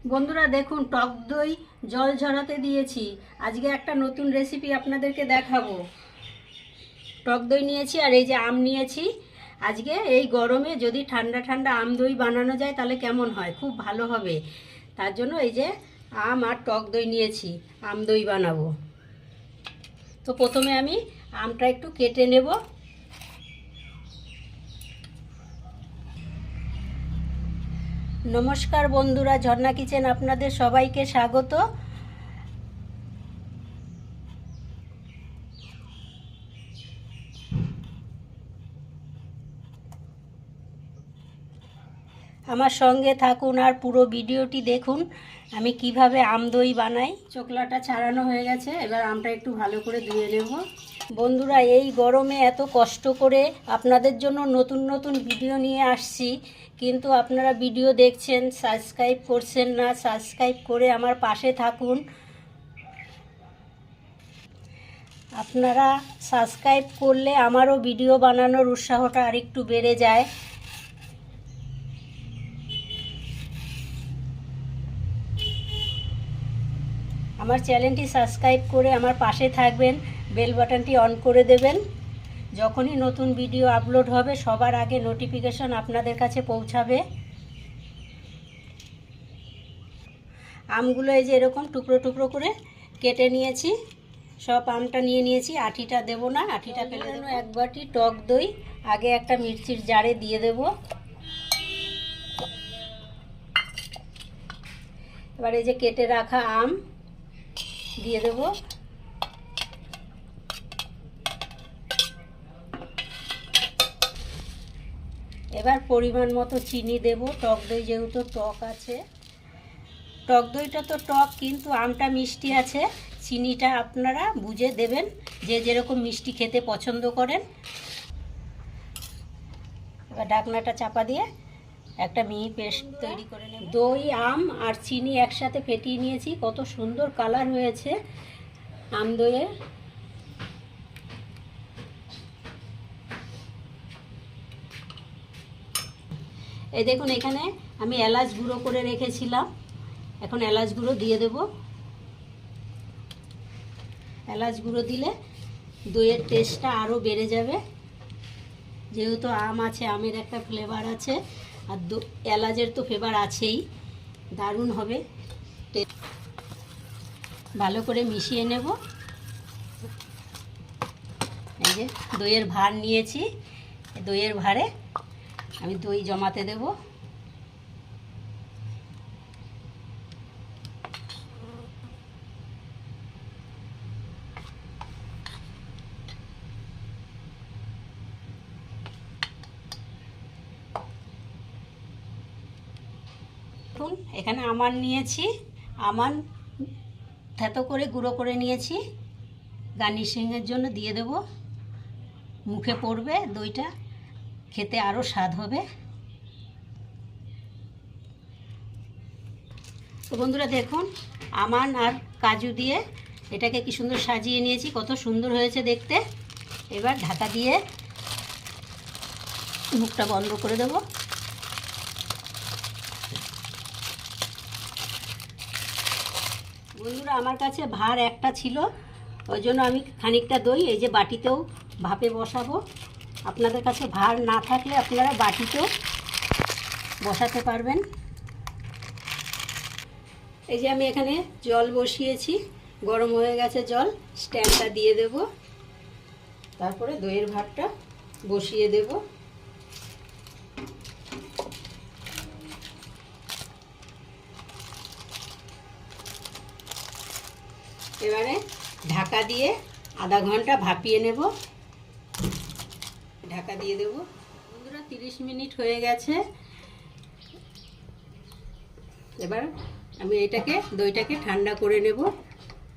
বন্ধুরা দেখুন, টক দই জল ঝরাতে দিয়েছি। আজকে একটা নতুন রেসিপি আপনাদেরকে দেখাবো। টক দই নিয়েছি আর এই যে আম নিয়েছি। আজকে এই গরমে যদি ঠান্ডা ঠান্ডা আম দই বানানো যায় তাহলে কেমন হয়, খুব ভালো হবে। তার জন্য এই যে আম আর টক দই নিয়েছি, আম দই বানাবো। তো প্রথমে আমি আমটা একটু কেটে নেব। নমস্কার বন্ধুরা, ঝর্ণা কিচেন আপনাদের সবাইকে স্বাগত। আমার সঙ্গে থাকুন আর পুরো ভিডিওটি দেখুন আমি কিভাবে আম দই বানাই। চোকলাটা ছাড়ানো হয়ে গেছে, এবার আমটা একটু ভালো করে ধুয়ে নেব। বন্ধুরা, এই গরমে এত কষ্ট করে আপনাদের জন্য নতুন নতুন ভিডিও নিয়ে আসছি, কিন্তু আপনারা ভিডিও দেখছেন, সাবস্ক্রাইব করছেন না। সাবস্ক্রাইব করে আমার পাশে থাকুন। আপনারা সাবস্ক্রাইব করলে আমারও ভিডিও বানানোর উৎসাহটা আরেকটু বেড়ে যায়। আমার চ্যানেলটি সাবস্ক্রাইব করে আমার পাশে থাকবেন, বেল বাটনটি অন করে দেবেন। যখনই নতুন ভিডিও আপলোড হবে সবার আগে নোটিফিকেশন আপনাদের কাছে পৌঁছাবে। আমগুলো এই যে এরকম টুকরো টুকরো করে কেটে নিয়েছি। সব আমটা নিয়ে নিয়েছি, আঠিটা দেব না, আঠিটা ফেলে দেবো। এক বাটি টক দই আগে একটা মিক্সির জারে দিয়ে দেব। এবার এই যে কেটে রাখা আম দিয়ে দেব। এবার পরিমাণ মতো চিনি দেব। টক দই যেহেতু টক আছে, টক দইটা তো টক কিন্তু আমটা মিষ্টি আছে, চিনিটা আপনারা বুঝে দেবেন, যে যেরকম মিষ্টি খেতে পছন্দ করেন। এবার ঢাকনাটা চাপা দিয়ে একটা মিহি পেস্ট তৈরি করে নেব। দই, আম আর চিনি একসাথে ফেটিয়ে নিয়েছি, কত সুন্দর কালার হয়েছে আম দইয়ের। এই দেখুন, এখানে আমি এলাচ গুঁড়ো করে রেখেছিলাম, এখন এলাচ গুঁড়ো দিয়ে দেব। এলাচ গুঁড়ো দিলে দইয়ের টেস্টটা আরও বেড়ে যাবে, যেহেতু আম আছে, আমের একটা ফ্লেভার আছে, আর এলাচের তো ফ্লেভার আছেই, দারুণ হবে। ভালো করে মিশিয়ে নেব। এই যে দইয়ের ভাঁড় নিয়েছি, দইয়ের ভাঁড়ে আমি দই জমাতে দেব। এখানে আমান নিয়েছি, আমান থেতো করে গুঁড়ো করে নিয়েছি, গার্নিশিংয়ের জন্য দিয়ে দেব। মুখে পড়বে, দইটা খেতে আরও স্বাদ হবে। তো বন্ধুরা দেখুন, আমান আর কাজু দিয়ে এটাকে কি সুন্দর সাজিয়ে নিয়েছি, কত সুন্দর হয়েছে দেখতে। এবার ঢাকা দিয়ে মুখটা বন্ধ করে দেব। বন্ধুরা, আমার কাছে ভাঁড় একটা ছিল, ওই জন্য আমি খানিকটা দই এই যে বাটিতেও ভাপে বসাবো। আপনাদের কাছে ভাঁড় না থাকলে আপনারা বাটিতেও বসাতে পারবেন। এই যে আমি এখানে জল বসিয়েছি, গরম হয়ে গেছে জল, স্ট্যান্ডটা দিয়ে দেব। তারপরে দইয়ের ভাতটা বসিয়ে দেব। এবারে ঢাকা দিয়ে আধা ঘন্টা ভাপিয়ে নেব। ঢাকা দিয়ে দেব। বন্ধুরা, 30 মিনিট হয়ে গেছে। এবার আমি দইটাকে ঠান্ডা করে নেব।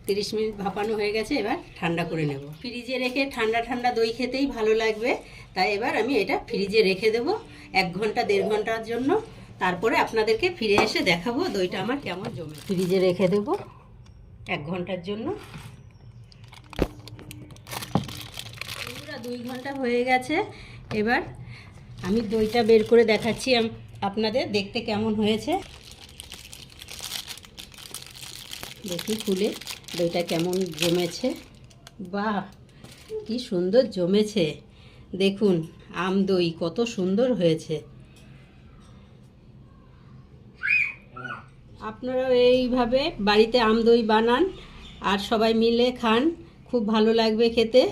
30 মিনিট ভাপানো হয়ে গেছে, এবার ঠান্ডা করে নেব। ফ্রিজে রেখে ঠান্ডা ঠান্ডা দই খেতেই ভালো লাগবে, তাই এবার আমি এটা ফ্রিজে রেখে দেব 1 ঘন্টা 1.5 ঘন্টার জন্য। তারপরে আপনাদেরকে ফিরে এসে দেখাবো দইটা আমার কেমন জমে। ফ্রিজে রেখে দেব 1 ঘন্টার জন্য। 2 ঘন্টা হয়ে গেছে। এবার আমি দইটা বের করে দেখাচ্ছি আপনাদের দেখতে কেমন হয়েছে। দেখি খুলে দইটা কেমন জমেছে। বাহ, কি সুন্দর জমেছে, দেখুন আম দই কত সুন্দর হয়েছে। আপনারাও এইভাবে বাড়িতে আম দই বানান আর সবাই মিলে খান, খুব ভালো লাগবে খেতে।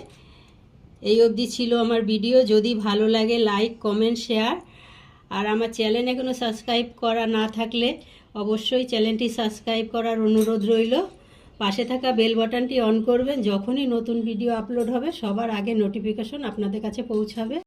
এই অবধি ছিল আমার ভিডিও। যদি ভালো লাগে লাইক কমেন্ট শেয়ার, আর আমার চ্যানেল এখনও সাবস্ক্রাইব করা না থাকলে অবশ্যই চ্যানেলটি সাবস্ক্রাইব করার অনুরোধ রইল। পাশে থাকা বেল বাটনটি অন করবেন, যখনই নতুন ভিডিও আপলোড হবে সবার আগে নোটিফিকেশন আপনাদের কাছে পৌঁছাবে।